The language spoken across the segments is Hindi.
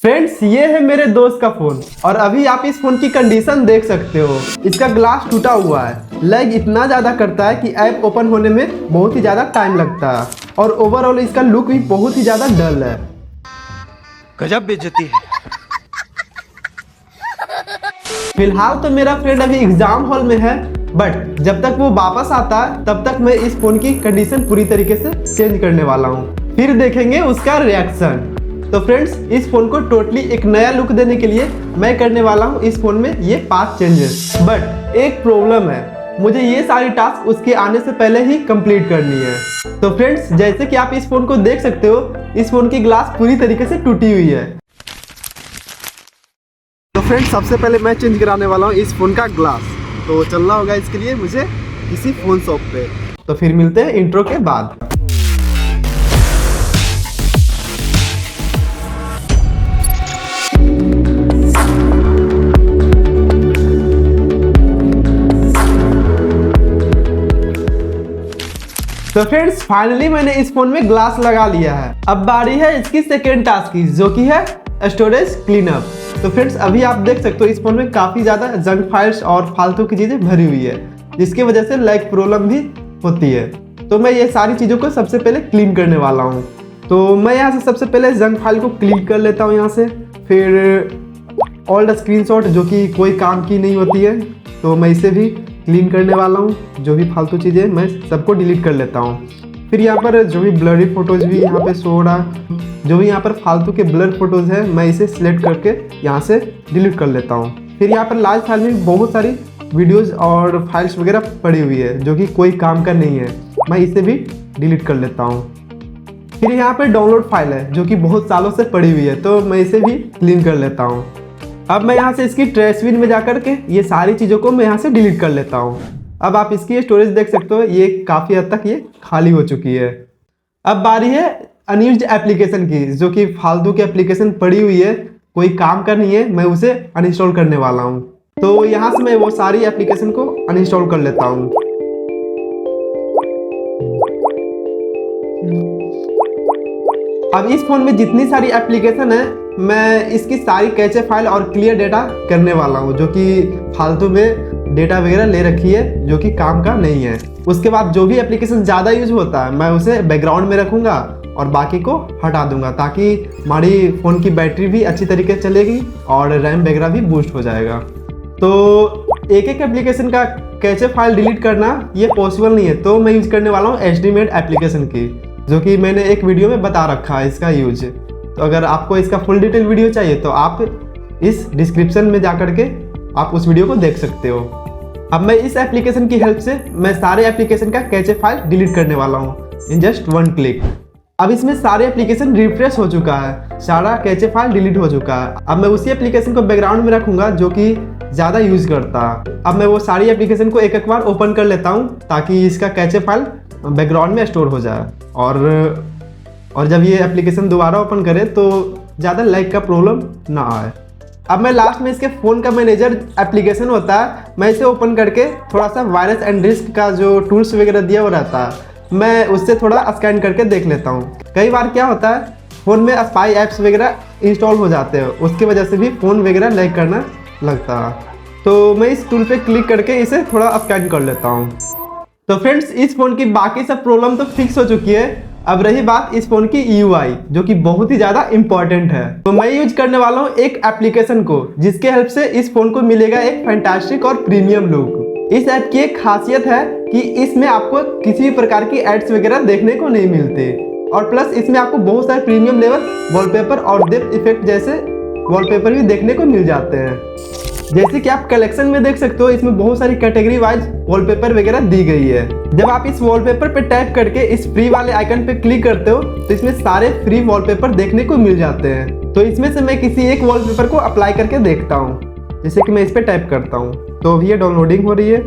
फ्रेंड्स, ये है मेरे दोस्त का फोन और अभी आप इस फोन की कंडीशन देख सकते हो। इसका ग्लास टूटा हुआ है, लैग इतना ज़्यादा करता है कि ऐप ओपन होने में बहुत ही ज़्यादा टाइम लगता है और ओवरऑल इसका लुक भी बहुत ही ज़्यादा डल है। गजब बेइज्जती है। फिलहाल तो मेरा फ्रेंड अभी एग्जाम हॉल में है, बट जब तक वो वापस आता है तब तक मैं इस फोन की कंडीशन पूरी तरीके से चेंज करने वाला हूँ, फिर देखेंगे उसका रिएक्शन। तो फ्रेंड्स, इस फोन को टोटली एक नया लुक देने के लिए मैं करने वाला हूँ इस फोन में ये 5 चेंजेस। बट एक प्रॉब्लम है, मुझे ये सारी टास्क उसके आने से पहले ही कंप्लीट करनी है। तो फ्रेंड्स, जैसे कि आप इस फोन को देख सकते हो, इस फोन की ग्लास पूरी तरीके से टूटी हुई है। तो फ्रेंड्स, सबसे पहले मैं चेंज कराने वाला हूँ इस फोन का ग्लास। तो चलना होगा इसके लिए मुझे किसी फोन शॉप पे। तो फिर मिलते हैं इंट्रो के बाद। तो फ्रेंड्स, फाइनली मैंने इस फोन में ग्लास लगा लिया है। अब बारी है इसकी सेकेंड टास्क की, जो कि है स्टोरेज क्लीनअप। तो फ्रेंड्स, अभी आप देख सकते हो इस फोन में काफ़ी ज़्यादा जंक फाइल्स और फालतू की चीज़ें भरी हुई है, जिसकी वजह से लैग प्रॉब्लम भी होती है। तो मैं ये सारी चीज़ों को सबसे पहले क्लीन करने वाला हूँ। तो मैं यहाँ से सबसे पहले जंक फाइल को क्लीन कर लेता हूँ यहाँ से। फिर ओल्ड स्क्रीनशॉट जो कि कोई काम की नहीं होती है, तो मैं इसे भी क्लीन करने वाला हूँ। जो भी फालतू चीज़ें मैं सबको डिलीट कर लेता हूँ। फिर यहाँ पर जो भी ब्लरी फोटोज भी यहाँ पे शो हो रहा, जो भी यहाँ पर फालतू के ब्लर फोटोज है, मैं इसे सिलेक्ट करके यहाँ से डिलीट कर लेता हूँ। फिर यहाँ पर लार्ज फाइल में बहुत सारी वीडियोज़ और फाइल्स वगैरह पड़ी हुई है जो कि कोई काम का नहीं है, मैं इसे भी डिलीट कर लेता हूँ। फिर यहाँ पर डाउनलोड फाइल है जो कि बहुत सालों से पड़ी हुई है, तो मैं इसे भी क्लीन कर लेता हूँ। अब मैं यहाँ से इसकी ट्रैश बिन में जाकर के ये सारी चीज़ों को मैं यहाँ से डिलीट कर लेता हूँ। अब आप इसकी स्टोरेज देख सकते हो, ये काफ़ी हद तक ये खाली हो चुकी है। अब बारी है अनयूज्ड एप्लीकेशन की, जो कि फालतू की एप्लीकेशन पड़ी हुई है, कोई काम का नहीं है, मैं उसे अनइंस्टॉल करने वाला हूँ। तो यहाँ से मैं वो सारी एप्लीकेशन को अनइंस्टॉल कर लेता हूँ। अब इस फोन में जितनी सारी एप्लीकेशन है, मैं इसकी सारी कैचे फाइल और क्लियर डेटा करने वाला हूँ, जो कि फालतू में डेटा वगैरह ले रखी है जो कि काम का नहीं है। उसके बाद जो भी एप्लीकेशन ज़्यादा यूज होता है, मैं उसे बैकग्राउंड में रखूँगा और बाकी को हटा दूंगा, ताकि हमारी फ़ोन की बैटरी भी अच्छी तरीके से चलेगी और रैम वगैरह भी बूस्ट हो जाएगा। तो एक एक एप्लीकेशन का कैचे फाइल डिलीट करना ये पॉसिबल नहीं है, तो मैं यूज़ करने वाला हूँ एचडीमेड एप्लीकेशन की, जो कि मैंने एक वीडियो में बता रखा है इसका यूज। तो अगर आपको इसका फुल डिटेल वीडियो चाहिए तो आप इस डिस्क्रिप्शन में जाकर के आप उस वीडियो को देख सकते हो। अब मैं इस एप्लीकेशन की हेल्प से मैं सारे एप्लीकेशन का कैचे फाइल डिलीट करने वाला हूँ इन जस्ट 1 क्लिक। अब इसमें सारे एप्लीकेशन रिफ्रेश हो चुका है, सारा कैचे फाइल डिलीट हो चुका है। अब मैं उसी एप्लीकेशन को बैकग्राउंड में रखूँगा जो कि ज़्यादा यूज़ करता है। अब मैं वो सारी एप्लीकेशन को एक एक बार ओपन कर लेता हूँ, ताकि इसका कैचे फाइल बैकग्राउंड में स्टोर हो जाए और जब ये एप्लीकेशन दोबारा ओपन करे तो ज़्यादा लैग का प्रॉब्लम ना आए। अब मैं लास्ट में इसके फ़ोन का मैनेजर एप्लीकेशन होता है, मैं इसे ओपन करके थोड़ा सा वायरस एंड रिस्क का जो टूल्स वगैरह दिया हुआ रहता है, मैं उससे थोड़ा स्कैन करके देख लेता हूँ। कई बार क्या होता है, फ़ोन में स्पाई ऐप्स वगैरह इंस्टॉल हो जाते हैं, उसकी वजह से भी फ़ोन वगैरह लैग करना लगता है। तो मैं इस टूल पे क्लिक करके इसे थोड़ा स्कैन कर लेता हूँ। तो फ्रेंड्स, इस फ़ोन की बाकी सब प्रॉब्लम तो फिक्स हो चुकी है। अब रही बात इस फोन की यूआई, जो कि बहुत ही ज़्यादा इंपॉर्टेंट है। तो मैं यूज करने वाला हूँ एक एप्लीकेशन को, जिसके हेल्प से इस फोन को मिलेगा एक फैंटास्टिक और प्रीमियम लुक। इस ऐप की एक खासियत है कि इसमें आपको किसी भी प्रकार की एड्स वगैरह देखने को नहीं मिलते, और प्लस इसमें आपको बहुत सारे प्रीमियम लेवल वॉलपेपर और डेप्थ इफेक्ट जैसे वॉलपेपर भी देखने को मिल जाते हैं। जैसे कि आप कलेक्शन में देख सकते हो, इसमें बहुत सारी कैटेगरी वाइज वॉलपेपर वगैरह दी गई है। जब आप इस वॉलपेपर पे टैप करके इस फ्री वाले आइकन पे क्लिक करते हो, तो इसमें सारे फ्री वॉलपेपर देखने को मिल जाते हैं। तो इसमें से मैं किसी एक वॉलपेपर को अप्लाई करके देखता हूँ। जैसे कि मैं इस पर टैप करता हूँ, तो अभी ये डाउनलोडिंग हो रही है।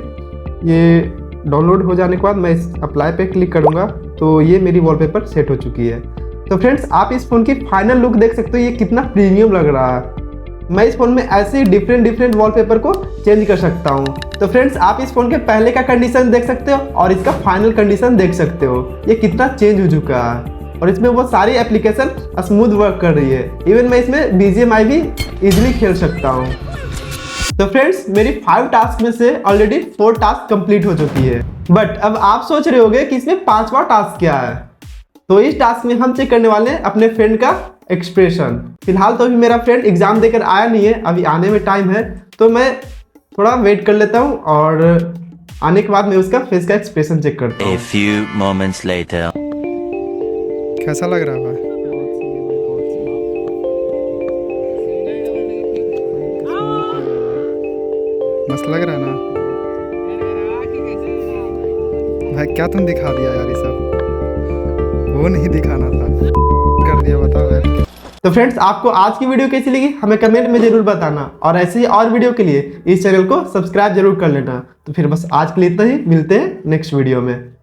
ये डाउनलोड हो जाने के बाद मैं इस अप्लाई पे क्लिक करूँगा, तो ये मेरी वॉलपेपर सेट हो चुकी है। तो फ्रेंड्स, आप इस फ़ोन की फाइनल लुक देख सकते हो, ये कितना प्रीमियम लग रहा है। मैं इस फ़ोन में ऐसे डिफरेंट वॉलपेपर को चेंज कर सकता हूँ। तो फ्रेंड्स, आप इस फ़ोन के पहले का कंडीशन देख सकते हो और इसका फाइनल कंडीशन देख सकते हो, ये कितना चेंज हो चुका है। और इसमें वो सारी एप्लीकेशन स्मूथ वर्क कर रही है। इवन मैं इसमें BGMI भी इजीली खेल सकता हूँ। तो फ्रेंड्स, मेरी 5 टास्क में से ऑलरेडी 4 टास्क कंप्लीट हो चुकी है। बट अब आप सोच रहे होंगे कि इसमें 5वां टास्क क्या है। तो इस टास्क में हम चेक करने वाले हैं अपने फ्रेंड का एक्सप्रेशन। फिलहाल तो अभी मेरा फ्रेंड एग्जाम देकर आया नहीं है, अभी आने में टाइम है, तो मैं थोड़ा वेट कर लेता हूँ और आने के बाद मैं उसका फेस का एक्सप्रेशन चेक करता हूँ। A few moments later. कैसा लग रहा है? मस्त लग रहा है ना भाई? क्या तुम दिखा दिया यार, ये सब वो नहीं दिखाना था, कर दिया। बताओ यार। तो फ्रेंड्स, आपको आज की वीडियो कैसी लगी हमें कमेंट में जरूर बताना, और ऐसे ही और वीडियो के लिए इस चैनल को सब्सक्राइब जरूर कर लेना। तो फिर बस आज के लिए इतना ही, मिलते हैं नेक्स्ट वीडियो में।